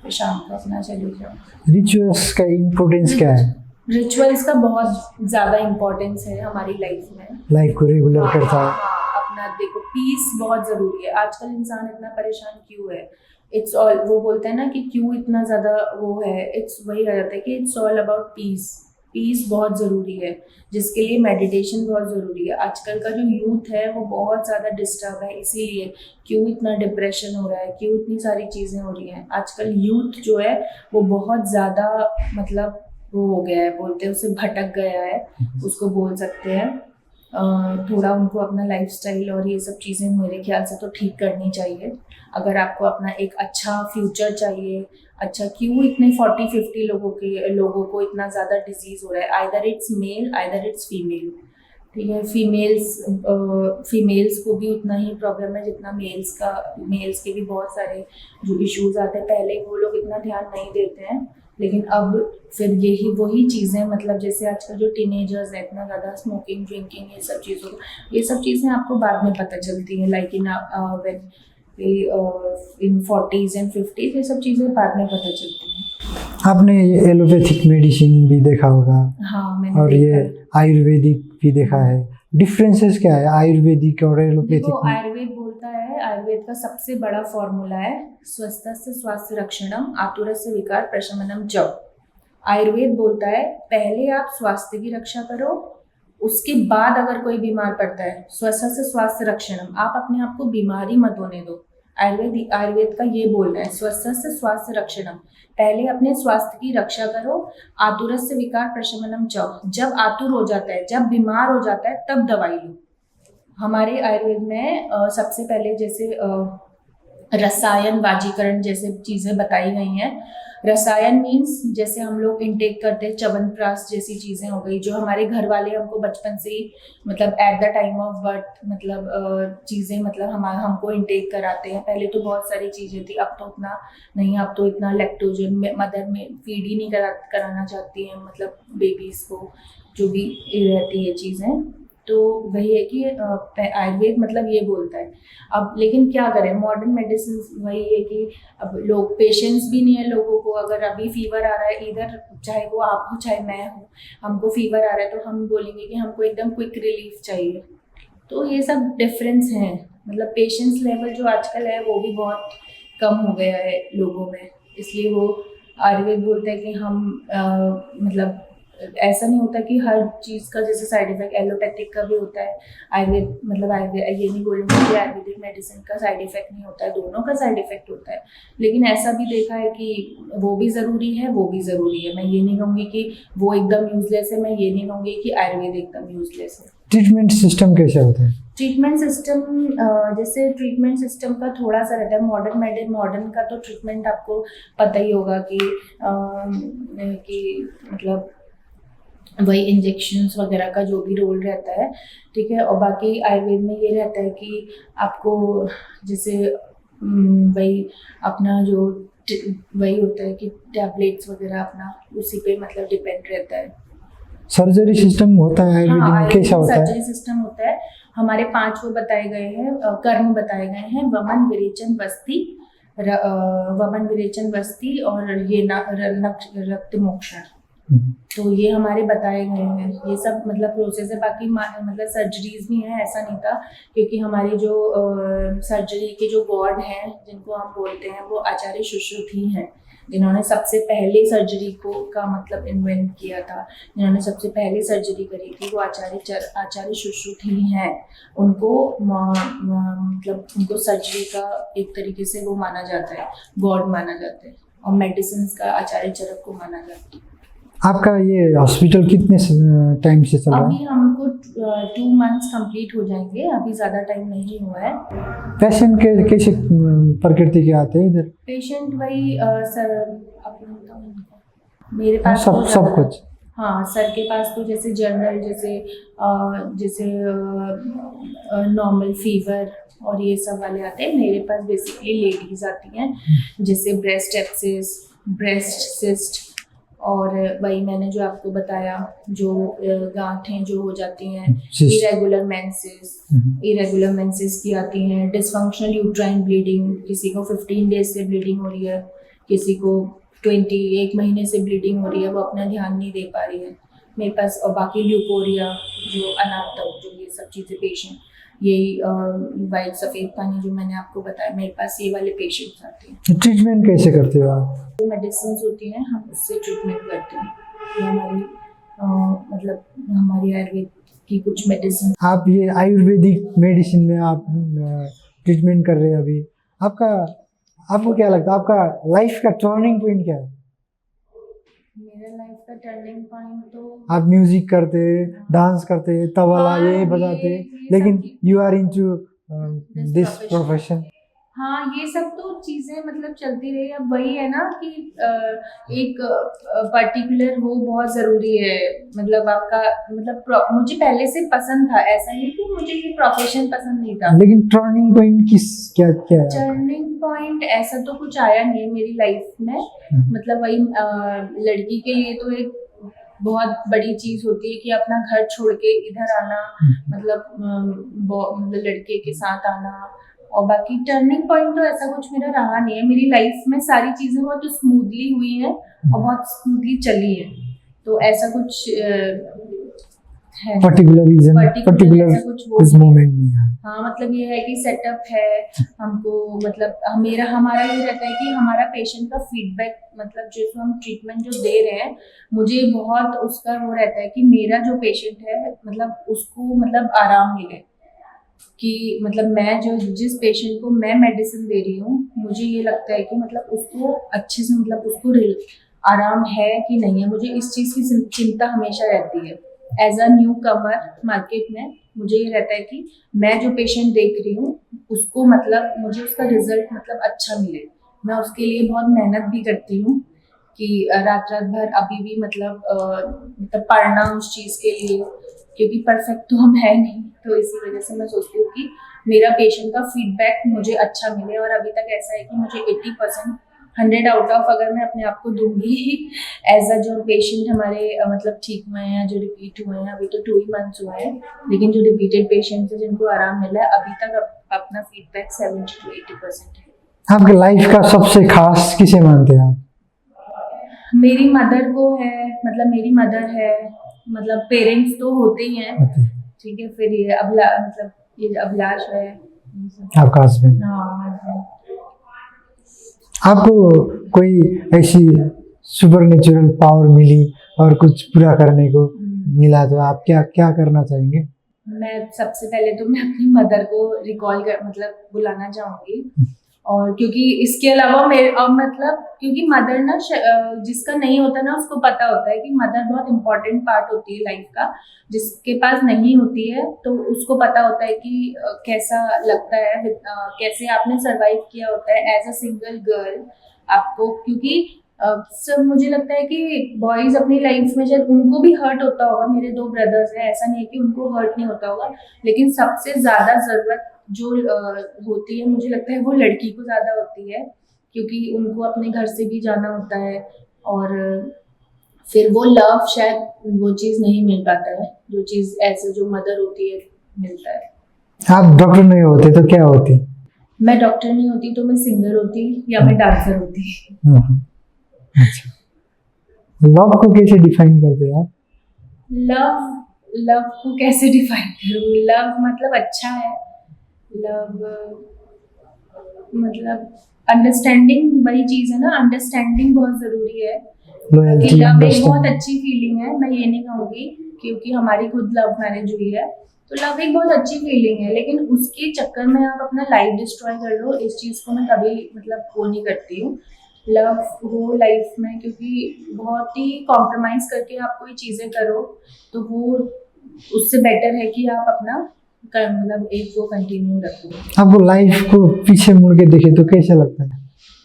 फिर शाम को अपना चले जाओ। रिचुअल्स का इम्पोर्टेंस क्या है? रिचुअल्स का बहुत ज़्यादा इम्पोर्टेंस है हमारी लाइफ में। लाइफ को रेगुलर करता है। हाँ, अपना देखो, पीस बहुत ज़रूरी है। आजकल इंसान इतना परेशान क्यों है? इट्स ऑल, वो बोलते हैं ना कि क्यों इतना ज़्यादा वो है, इट्स वही आ जाता है कि it's all about peace. Peace बहुत ज़रूरी है, जिसके लिए मेडिटेशन बहुत ज़रूरी है। आजकल का जो यूथ है वो बहुत ज़्यादा डिस्टर्ब है, इसीलिए क्यों इतना डिप्रेशन हो रहा है, क्यों इतनी सारी चीज़ें हो रही हैं। आजकल यूथ जो है वो बहुत ज़्यादा मतलब वो हो गया है, बोलते हैं उसे भटक गया है, उसको बोल सकते हैं। थोड़ा उनको अपना लाइफस्टाइल और ये सब चीज़ें मेरे ख्याल से तो ठीक करनी चाहिए। अगर आपको अपना एक अच्छा फ्यूचर चाहिए, अच्छा क्यों इतने 40-50 लोगों को इतना ज़्यादा डिजीज़ हो रहा है? Either it's male either it's female, ठीक है। फीमेल्स को भी उतना ही प्रॉब्लम है जितना मेल्स के भी बहुत सारे जो इश्यूज आते हैं। पहले वो लोग इतना ध्यान नहीं देते हैं, लेकिन अब फिर वही चीज़ें, मतलब जैसे आजकल जो टीनेजर्स है इतना ज़्यादा स्मोकिंग, ड्रिंकिंग, ये सब चीज़ें आपको बाद में पता चलती हैं, like in 40s and 50s, ये सब चीज़ें बाद में पता चलती हैं। आपने ये एलोपैथिक मेडिसिन भी देखा होगा। हाँ, मैंने और देखा ये है। आयुर्वेदिक भी देखा है। डिफरेंसेस क्या है आयुर्वेदिक और एलोपैथिक देखो, में? आयुर्वेद बोलता है, आयुर्वेद का सबसे बड़ा फॉर्मूला है स्वस्थस्य स्वास्थ्य रक्षणम आतुरस्य विकार प्रशमनम च। आयुर्वेद बोलता है पहले आप स्वास्थ्य की रक्षा करो, उसके बाद अगर कोई बीमार पड़ता है, स्वस्थस्य स्वास्थ्य रक्षणम, आप अपने आप को बीमारी मत होने दो। आयुर्वेद का ये बोलना है, स्वस्थस्य स्वास्थ्य रक्षणम, पहले अपने स्वास्थ्य की रक्षा करो, आतुरस्य विकार प्रशमनम च, जब आतुर हो जाता है, जब बीमार हो जाता है, तब दवाई लो। हमारे आयुर्वेद में सबसे पहले जैसे रसायन वाजीकरण जैसे चीज़ें बताई गई हैं। रसायन मीन्स जैसे हम लोग इनटेक करते हैं च्यवनप्राश जैसी चीज़ें हो गई, जो हमारे घर वाले हमको बचपन से ही, मतलब at the time of birth, मतलब चीज़ें, मतलब हमको इनटेक कराते हैं। पहले तो बहुत सारी चीज़ें थी, अब तो उतना नहीं, अब तो इतना लैक्टोजन में मदर में फीड ही नहीं कराना चाहती हैं, मतलब बेबीज़ को, जो भी रहती है चीज़ें। तो वही है कि आयुर्वेद मतलब ये बोलता है। अब लेकिन क्या करें, मॉडर्न मेडिसिन वही है कि अब लोग, पेशेंस भी नहीं है लोगों को। अगर अभी फीवर आ रहा है, इधर चाहे वो आप हो चाहे मैं हूँ, हमको फीवर आ रहा है तो हम बोलेंगे कि हमको एकदम क्विक रिलीफ चाहिए। तो ये सब डिफरेंस है, मतलब पेशेंस लेवल जो आजकल है वो भी बहुत कम हो गया है लोगों में। इसलिए वो आयुर्वेद बोलता है कि हम मतलब ऐसा नहीं होता कि हर चीज़ का जैसे साइड इफेक्ट एलोपैथिक का भी होता है, आयुर्वेद मतलब आयुर्वेद, ये नहीं बोलूँगी कि आयुर्वेदिक मेडिसिन का साइड इफेक्ट नहीं होता है, दोनों का साइड इफेक्ट होता है। लेकिन ऐसा भी देखा है कि वो भी ज़रूरी है, वो भी ज़रूरी है। मैं ये नहीं कहूँगी कि वो एकदम यूजलेस है, मैं ये नहीं कहूँगी कि आयुर्वेद एकदम यूजलेस है। ट्रीटमेंट सिस्टम कैसे होता है? ट्रीटमेंट सिस्टम, जैसे ट्रीटमेंट सिस्टम का थोड़ा सा रहता है। मॉडर्न का तो ट्रीटमेंट आपको पता ही होगा कि मतलब वही इंजेक्शन्स वगैरह का जो भी रोल रहता है, ठीक है। और बाकी आयुर्वेद में ये रहता है कि आपको जैसे वही अपना जो वही होता है कि टैबलेट्स वगैरह अपना उसी पे मतलब डिपेंड रहता है। सर्जरी सिस्टम होता है आयुर्वेदिक में, कैसा होता है? सर्जरी सिस्टम होता है। हमारे 5 वो बताए गए हैं, कर्म बताए गए हैं, वमन विरेचन वस्ती और ये रक्त मोक्षण। तो ये हमारे बताए गए हैं, ये सब मतलब प्रोसेस है। बाकी मतलब सर्जरीज भी हैं, ऐसा नहीं था, क्योंकि हमारी जो सर्जरी के जो वार्ड हैं जिनको हम बोलते हैं, वो आचार्य सुश्रुत ही हैं, जिन्होंने सबसे पहले सर्जरी का मतलब इन्वेंट किया था, जिन्होंने सबसे पहले सर्जरी करी थी, वो आचार्य सुश्रुत ही हैं। उनको मतलब उनको सर्जरी का एक तरीके से वो माना जाता है, गॉड माना जाता है, और मेडिसिन का आचार्य चरक को माना जाता है। आपका ये हॉस्पिटल कितने टाइम से चल रहा है? अभी हमको 2 मंथ्स कंप्लीट हो जाएंगे, अभी ज़्यादा टाइम नहीं हुआ है। पेशेंट के कैसे प्रकृति के आते हैं इधर? पेशेंट वही सर मेरे पास सब कुछ। हाँ, सर के पास तो जैसे जनरल, जैसे नॉर्मल फीवर और ये सब वाले आते हैं। मेरे पास बेसिकली लेडीज आती हैं, जैसे ब्रेस्ट एब्सेस, ब्रेस्ट सिस्ट, और वही मैंने जो आपको बताया, जो गांठें जो हो जाती हैं, इरेगुलर मेंसेस की आती हैं, डिसफंक्शनल यूट्राइन ब्लीडिंग, किसी को 15 डेज से ब्लीडिंग हो रही है, किसी को 21 महीने से ब्लीडिंग हो रही है, वो अपना ध्यान नहीं दे पा रही है मेरे पास। और बाकी ल्यूकोरिया, जो अनाथक, जो ये सब चीज़ें पेशेंट, यही वाइट सफ़ेद पानी जो मैंने आपको बताया, मेरे पास ये वाले पेशेंट्स आते हैं। ट्रीटमेंट कैसे करते हो आप? जो मेडिसिन होती हैं हम उससे ट्रीटमेंट करते हैं। ये हमारी मतलब हमारी आयुर्वेद की कुछ मेडिसिन। आप ये आयुर्वेदिक मेडिसिन में आप ट्रीटमेंट कर रहे हैं अभी, आपको क्या लगता है आपका लाइफ का टर्निंग पॉइंट क्या है? मेरा लाइफ का टर्निंग पॉइंट तो आप म्यूजिक करते, डांस करते, तबला हाँ, ये बजाते, लेकिन you are into this profession. हाँ, ये सब तो चीज़ें मतलब चलती रही। अब वही है ना कि एक पर्टिकुलर वो बहुत ज़रूरी है। मतलब आपका मतलब मुझे पहले से पसंद था, ऐसा नहीं कि मुझे ये प्रोफेशन पसंद नहीं था। लेकिन टर्निंग पॉइंट क्या क्या है? टर्निंग पॉइंट ऐसा तो कुछ आया नहीं है मेरी लाइफ में। मतलब वही लड़की के लिए तो एक बहुत बड़ी चीज होती है कि अपना घर छोड़ के इधर आना, मतलब लड़के के साथ आना। और बाकी टर्निंग पॉइंट तो ऐसा कुछ मेरा रहा नहीं है। मेरी लाइफ में सारी चीजें बहुत स्मूथली हुई हैं और बहुत स्मूथली चली है। तो ऐसा कुछ है पर्टिकुलर रीजन, पर्टिकुलर ऐसा कुछ कुछ मोमेंट नहीं है। हाँ, मतलब ये है कि सेटअप है हमको, मतलब हमारा ये रहता है कि हमारा पेशेंट का फीडबैक, मतलब जिसको हम ट्रीटमेंट जो दे रहे हैं, मुझे बहुत उसका वो रहता है कि मेरा जो पेशेंट है मतलब उसको मतलब आराम मिले। कि मतलब मैं जो जिस पेशेंट को मैं मेडिसिन दे रही हूँ, मुझे ये लगता है कि मतलब उसको अच्छे से, मतलब उसको आराम है कि नहीं है। मुझे इस चीज़ की चिंता हमेशा रहती है। As a newcomer market में मुझे ये रहता है कि मैं जो पेशेंट देख रही हूँ उसको मतलब मुझे उसका रिजल्ट मतलब अच्छा मिले। मैं उसके लिए बहुत मेहनत भी करती हूँ कि रात भर अभी भी मतलब पढ़ना उस चीज़ के लिए, क्योंकि परफेक्ट तो हम है नहीं। तो इसी वजह से मैं सोचती हूँ कि मेरा पेशेंट का फीडबैक मुझे अच्छा मिले। और अभी तक ऐसा है कि मुझे 80% 100 आउट ऑफ अगर मैं अपने आप को दूंगी एज अ, जो पेशेंट हमारे मतलब ठीक हुए हैं, जो रिपीट हुए हैं, अभी तो 2 ही मंथ्स हुए हैं, लेकिन जो रिपीटेड पेशेंट्स हैं जिनको आराम मिला है, अभी तक अपना फीडबैक 70 to 80% है। आपके लाइफ का सबसे खास किसे मानते हैं आप? मेरी मदर को है, मतलब मेरी मदर है, मतलब पेरेंट्स तो होते ही हैं, ठीक है। फिर ये मतलब ये अभिलाष है, आपका हस्बैंड। हाँ husband। आपको कोई ऐसी सुपर नेचुरल पावर मिली और कुछ पूरा करने को मिला तो आप क्या क्या करना चाहेंगे? मैं सबसे पहले तो मैं अपनी मदर को रिकॉल कर मतलब बुलाना चाहूंगी। और क्योंकि इसके अलावा मतलब क्योंकि मदर ना जिसका नहीं होता ना उसको पता होता है कि मदर बहुत इम्पोर्टेंट पार्ट होती है लाइफ का। जिसके पास नहीं होती है तो उसको पता होता है कि कैसा लगता है, कैसे आपने सरवाइव किया होता है एज अ सिंगल गर्ल आपको। क्योंकि सब मुझे लगता है कि बॉयज अपनी लाइफ में शायद उनको भी हर्ट होता होगा। मेरे 2 ब्रदर्स हैं, ऐसा नहीं है कि उनको हर्ट नहीं होता होगा, लेकिन सबसे ज्यादा जरूरत जो होती है मुझे लगता है वो लड़की को ज्यादा होती है, क्योंकि उनको अपने घर से भी जाना होता है। और फिर वो लव शायद वो चीज़ नहीं मिल पाता है जो चीज़ ऐसे जो मदर होती है मिलता है। आप डॉक्टर नहीं होते तो क्या होती? मैं डॉक्टर नहीं होती तो मैं सिंगर होती या मैं डांसर होती। अच्छा, लव को कैसे डिफाइन करते हैं आप? लव को कैसे डिफाइन करूँ? लव मतलब अच्छा है। लव मतलब अंडरस्टैंडिंग, वही चीज़ है ना, अंडरस्टैंडिंग बहुत ज़रूरी है। लॉयल्टी, लव एक बहुत अंडरस्टैंडिंग। अच्छी फीलिंग है, मैं ये नहीं कहूँगी, क्योंकि हमारी खुद लव मैरिज हुई है। तो लव एक बहुत अच्छी फीलिंग है, लेकिन उसके चक्कर में आप अपना लाइफ डिस्ट्रॉय कर लो, इस चीज़ को मैं कभी मतलब वो नहीं करती हूँ। लव हो लाइफ में, क्योंकि बहुत ही कॉम्प्रोमाइज़ करके आप कोई चीज़ें करो तो वो उससे बेटर है कि आप अपना मतलब एक वो कंटिन्यू रखो। आपको लाइफ को पीछे मुड़ के देखे तो कैसा लगता है?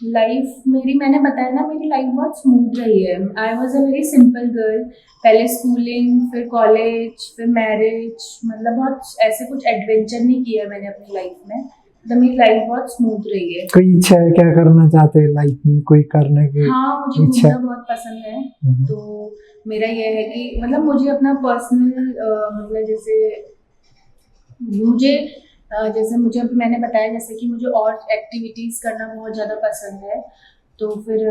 लाइफ मेरी, मैंने बताया ना, मेरी लाइफ बहुत स्मूथ रही है। I was a very simple girl. पहले स्कूलिंग, फिर कॉलेज, फिर मैरिज, मतलब बहुत ऐसे कुछ एडवेंचर नहीं किया मैंने अपनी लाइफ में। तो मेरी लाइफ बहुत स्मूथ रही है। कोई इच्छा है, क्या करना चाहते हैं लाइफ में, कोई करने की हाँ, मुझे इच्छा? घूमना बहुत पसंद है। तो मेरा ये है कि मतलब मुझे अपना पर्सनल मतलब जैसे मुझे अभी मैंने बताया जैसे कि मुझे और एक्टिविटीज़ करना बहुत ज़्यादा पसंद है। तो फिर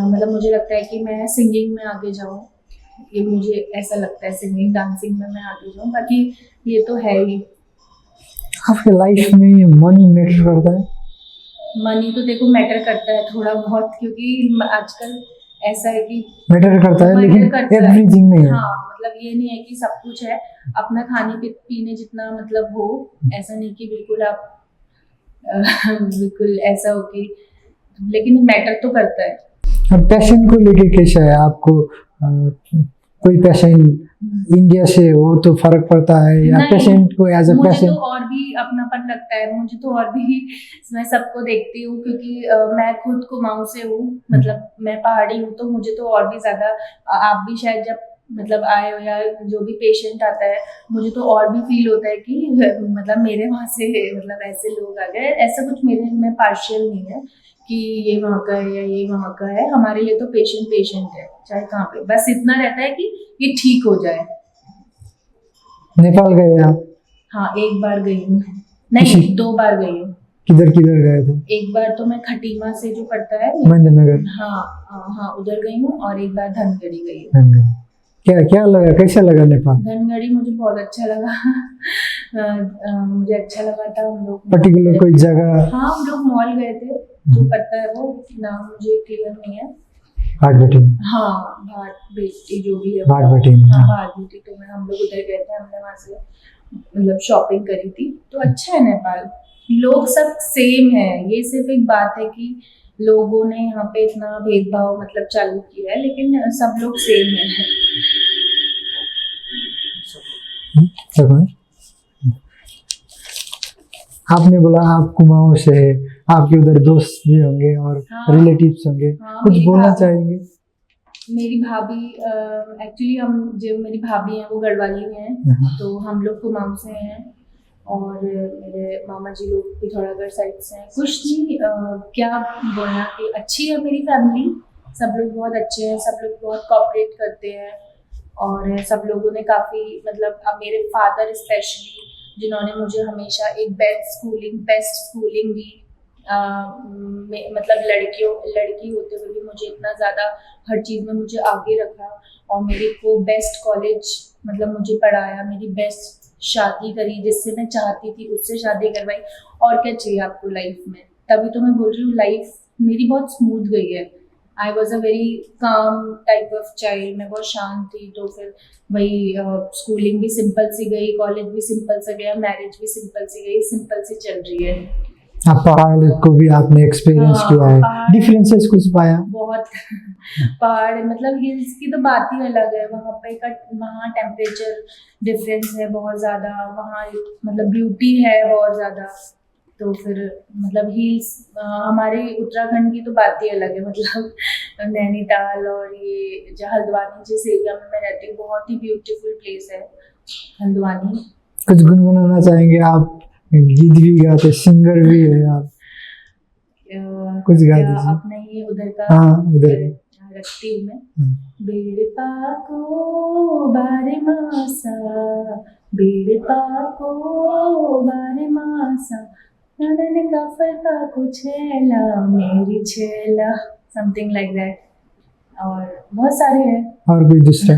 मतलब मुझे लगता है कि मैं सिंगिंग में आगे जाऊँ, ये मुझे ऐसा लगता है, सिंगिंग डांसिंग में मैं आगे जाऊँ, बाकी ये तो है ही। आपके लाइफ में मनी मैटर करता है? मनी तो देखो मैटर करता है थोड़ा बहुत, क्योंकि आजकल ऐसा है कि मैटर करता है, मैटर लेकिन करता है। एवरीथिंग नहीं है। हाँ, मतलब ये नहीं है कि सब कुछ है, अपना खाने पीने जितना मतलब हो, ऐसा नहीं कि बिल्कुल आप बिल्कुल ऐसा हो कि, लेकिन मैटर तो करता है। अब पैशन को लेके कैसा है आपको? कोई पैशन इंडिया से हो तो फर्क पड़ता है, या नहीं, पैशन को एज अ मुझे पैशन? तो और भी अपनापन लगता है, मुझे तो और भी मैं सबको देखती हूँ, क्योंकि मैं खुद कुमाऊं से हूँ, मतलब मैं पहाड़ी हूँ, तो मुझे तो और भी ज्यादा, आप भी शायद जब मतलब आए हो या जो भी पेशेंट आता है, मुझे तो और भी फील होता है कि मतलब मेरे वहाँ से मतलब ऐसे लोग आ गए, ऐसा कुछ मेरे में पार्शियल नहीं है कि ये वहाँ का है या ये वहाँ का है, हमारे लिए तो पेशेंट है, चाहे कहाँ पे, बस इतना रहता है कि ये ठीक हो जाए। नेपाल गए आप? हाँ, एक बार गई हूँ, नहीं 2 बार गई हूँ। किधर किधर गए थे? एक बार तो मैं खटीमा से जो पड़ता है, महेंद्रनगर? हाँ हाँ, उधर गई हूँ, और एक बार धनगढ़ी गई हूँ। धनगढ़। क्या क्या लगा, कैसा लगा नेपाल? धनगढ़ी मुझे बहुत अच्छा लगा। मुझे अच्छा लगा था, हम लोग पर्टिकुलर कोई जगह? हाँ, हम लोग मॉल गए थे, जो पड़ता है वो नाम मुझे क्लियर नहीं है। भाट भटी? हाँ, भाट बेटी जो भी है, भाट भटी। हाँ, भाट बेटी, तो हम लोग उधर गए थे, हमने वहाँ से मतलब शॉपिंग करी थी, तो अच्छा है नेपाल, लोग सब सेम है, ये सिर्फ एक बात है कि लोगों ने यहाँ पे इतना भेदभाव मतलब चालू किया है, लेकिन सब लोग सेम है। आपने बोला आप कुमाऊं से है, आपके उधर दोस्त भी होंगे और हाँ, रिलेटिव्स होंगे, हाँ, कुछ मेरी बोलना भाभी- चाहेंगे? मेरी भाभी, एक्चुअली हम जो मेरी भाभी हैं वो गढ़वाली हैं, तो हम लोग कुमाऊं से हैं, और मेरे मामा जी लोग पिथौरागढ़ साइड से हैं। कुछ नहीं, क्या बोलना कि अच्छी है मेरी फैमिली, सब लोग बहुत अच्छे हैं, सब लोग बहुत कोऑपरेट करते हैं, और सब लोगों ने काफ़ी मतलब मेरे फादर स्पेशली, जिन्होंने मुझे हमेशा एक बेस्ट स्कूलिंग दी, मतलब लड़की होते हुए भी मुझे इतना ज़्यादा हर चीज़ में मुझे आगे रखा, और मेरे को बेस्ट कॉलेज मतलब मुझे पढ़ाया, मेरी बेस्ट शादी करी, जिससे मैं चाहती थी उससे शादी करवाई, और क्या चाहिए आपको लाइफ में। तभी तो मैं बोल रही हूँ, लाइफ मेरी बहुत स्मूथ गई है। I was a very calm type of child, मैं बहुत शांत थी, तो फिर वही स्कूलिंग भी सिंपल सी गई, कॉलेज भी सिंपल से गया, मैरिज भी सिंपल सी गई, सिंपल सी चल रही है। आप पहाड़ को भी आपने एक्सपीरियंस हाँ, किया है, पहाड़- डिफरेंसेस कुछ पाया? बहुत पहाड़ मतलब हिल्स की तो बात ही अलग है, वहाँ पे का वहाँ टेम्परेचर डिफरेंस है बहुत ज़्यादा, वहाँ मतलब ब्यूटी है बहुत ज़्यादा, तो फिर मतलब हिल्स हमारे उत्तराखंड की तो बात ही अलग है, मतलब नैनीताल और ये जो हल्द्वानी जिस एरिया में मैं रहती हूँ, बहुत ही ब्यूटीफुल प्लेस है हल्द्वानी। कुछ गुनगुनाना चाहेंगे आप? गीत भी गाते, सिंगर भी है आप, कुछ गा क्या दीजिए। अपने ये उधर का हाँ, उधर रखती हूँ मैं। बेड़पा को बारे मासा, बेड़पा को बारे मासा, ननन का फलका को छेला मेरी छेला, समथिंग लाइक दैट, और बहुत सारे हैं। और कोई दूसरा?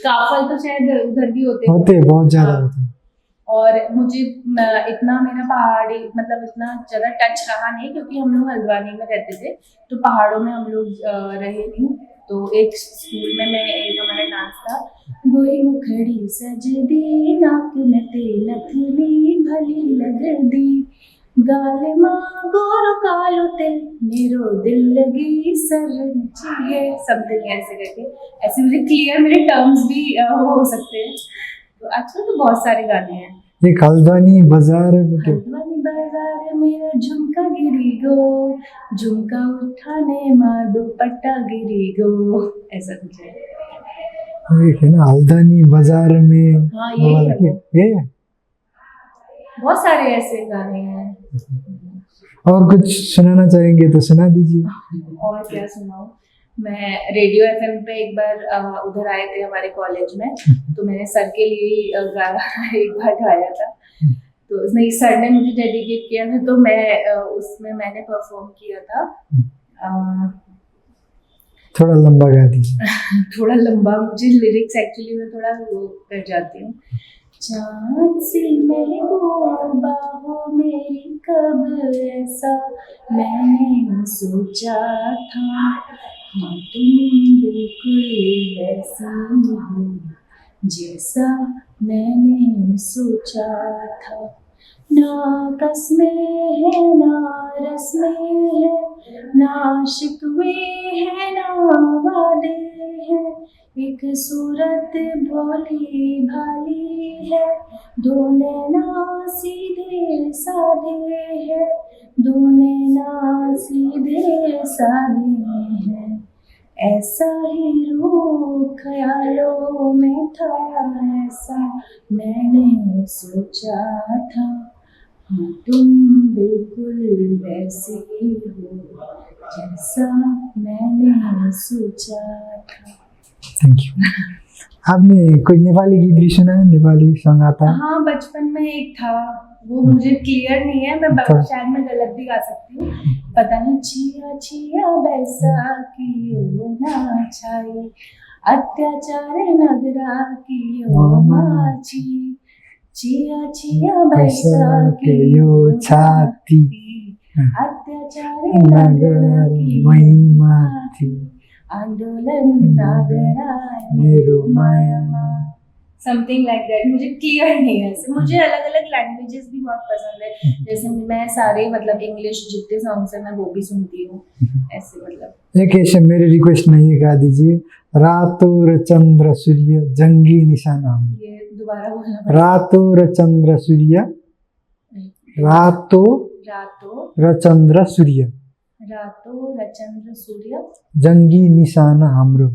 काफल तो शायद उधर भी होते होते बहुत ज्यादा हाँ। होते हैं। और मुझे इतना मेरा पहाड़ी मतलब इतना ज़्यादा टच रहा नहीं, क्योंकि हम लोग हल्द्वानी में रहते थे, तो पहाड़ों में हम लोग रहे नहीं। तो एक स्कूल में मैं एक हमारा डांस था, गोरी मुखड़ी सजदी नाक में तेलथली भली लगदी, गाल माँ गोरो कालो ते मेरो दिल लगी सरचिए, समथिंग ऐसे करके, ऐसे मुझे क्लियर मेरे टर्म्स भी हो सकते हैं। तो आजकल तो बहुत सारे गाने हैं। एक हल्द्वानी बाजार हल्द्वानी बाजार मेरा झुमका गिरी गो, झुमका उठाने माँ दुपट्टा गिरी गो, ऐसा कुछ है। एक है ना, हल्द्वानी बाजार में। हाँ, यही है वो। ये है। बहुत सारे ऐसे गाने हैं। और कुछ सुनाना चाहेंगे तो सुना दीजिए। और क्या सुनाऊं, मैं रेडियो एफएम पे एक बार उधर आए थे हमारे कॉलेज में, तो मैंने सर के लिए ही एक बार गाया था, तो उसने सर ने मुझे डेडिकेट किया था, तो मैं उसमें मैंने परफॉर्म किया था, थोड़ा लंबा गा दीजिए। थोड़ा लंबा, मुझे लिरिक्स एक्चुअली मैं थोड़ा वो कर जाती हूँ। चाँद सी महबूबा हो मेरी, कब ऐसा मैंने सोचा था, हाँ तुम बिल्कुल वैसी हो जैसा मैंने सोचा था। ना कसमें है ना रस्में है, ना शिकवे है ना वादे हैं, एक सूरत भोली भाली है, दो नैना सीधे साधे हैं, दो नैना सीधे साधे हैं। ऐसा ही रूप ख्यालों में था, ऐसा मैंने सोचा था, हाँ तुम बिल्कुल वैसी हो जैसा मैंने सोचा था। Thank you. आपने कोई नेपाली गीत भी सुना है? नेपाली सॉन्ग आता है? हाँ, बचपन में एक था, वो मुझे क्लियर नहीं है, मैं शायद मैं गलत भी गा सकती हूँ, पता नहीं। छिया छिया बैसाखी ना छाई, अत्याचार नगरा की माची, छिया छिया बैसाखी छाती अत्याचार नगरा की महिमाथि आंदोलन नागरा मेरो मायामा। समथिंग लाइक दैट, मुझे क्लियर नहीं है ऐसे। मुझे अलग अलग लैंग्वेजेस भी बहुत पसंद है, जैसे मैं सारे मतलब इंग्लिश जितने सॉन्ग्स है मैं वो भी सुनती हूँ ऐसे। मतलब एक ऐसे मेरी रिक्वेस्ट में ये गा दीजिए, रातो र चंद्र सूर्य जंगी निशाना। ये दोबारा बोलना पड़ेगा। रातो र चंद्र सूर्य, रातो रातो र चंद्र सूर्य रातो र चंद्र सूर्य जंगी निशान हाम्रो,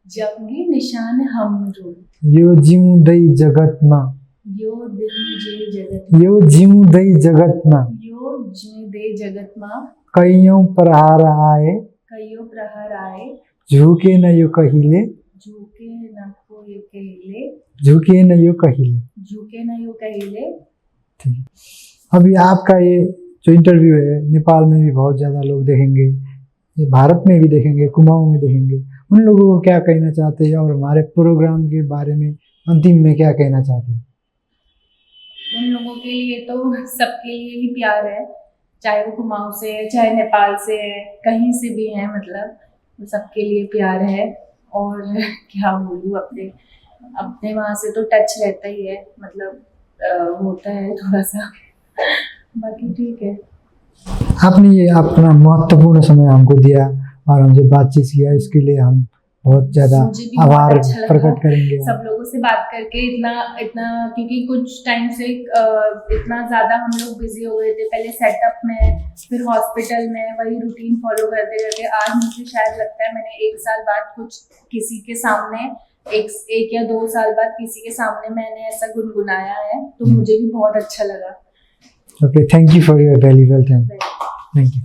जंगी निशान हाम्रो, यो जिउँदै जगतमा, यो दिल जगत, यो जिउँदै जगतमा यो जिउँदै जगतमा कैयौं प्रहार आए, कईयों प्रहार आए, झुकेन यो कहिले, झुके न को यो कहिले, झुकेन यो कहिले। झुके न यो कहिले। ठीक है। अभी आपका ये जो इंटरव्यू है नेपाल में भी बहुत ज़्यादा लोग देखेंगे, ये भारत में भी देखेंगे, कुमाऊं में देखेंगे, उन लोगों को क्या कहना चाहते हैं और हमारे प्रोग्राम के बारे में अंतिम में क्या कहना चाहते हैं? उन लोगों के लिए तो सबके लिए ही प्यार है, चाहे वो कुमाऊं से है, चाहे नेपाल से है, कहीं से भी है, मतलब सबके लिए प्यार है। और क्या बोलूँ, अपने अपने वहाँ से तो टच रहता ही है, मतलब होता है थोड़ा सा, बाकी ठीक है। आपने ये अपना महत्वपूर्ण समय हमको दिया और हमसे बातचीत किया, इसके लिए हम बहुत ज़्यादा मुझे भी बहुत आभार अच्छा लगा प्रकट करेंगे। सब लोगों से बात करके, इतना क्योंकि कुछ टाइम से इतना ज़्यादा हम लोग बिजी हो गए थे, पहले सेटअप में, फिर हॉस्पिटल में, वही रूटीन फॉलो करते करते आज मुझे शायद लगता है मैंने 1 साल बाद कुछ किसी के सामने, एक या 2 साल बाद किसी के सामने मैंने ऐसा गुनगुनाया है, तो मुझे भी बहुत अच्छा लगा। Okay, thank you for your valuable time. Thank you.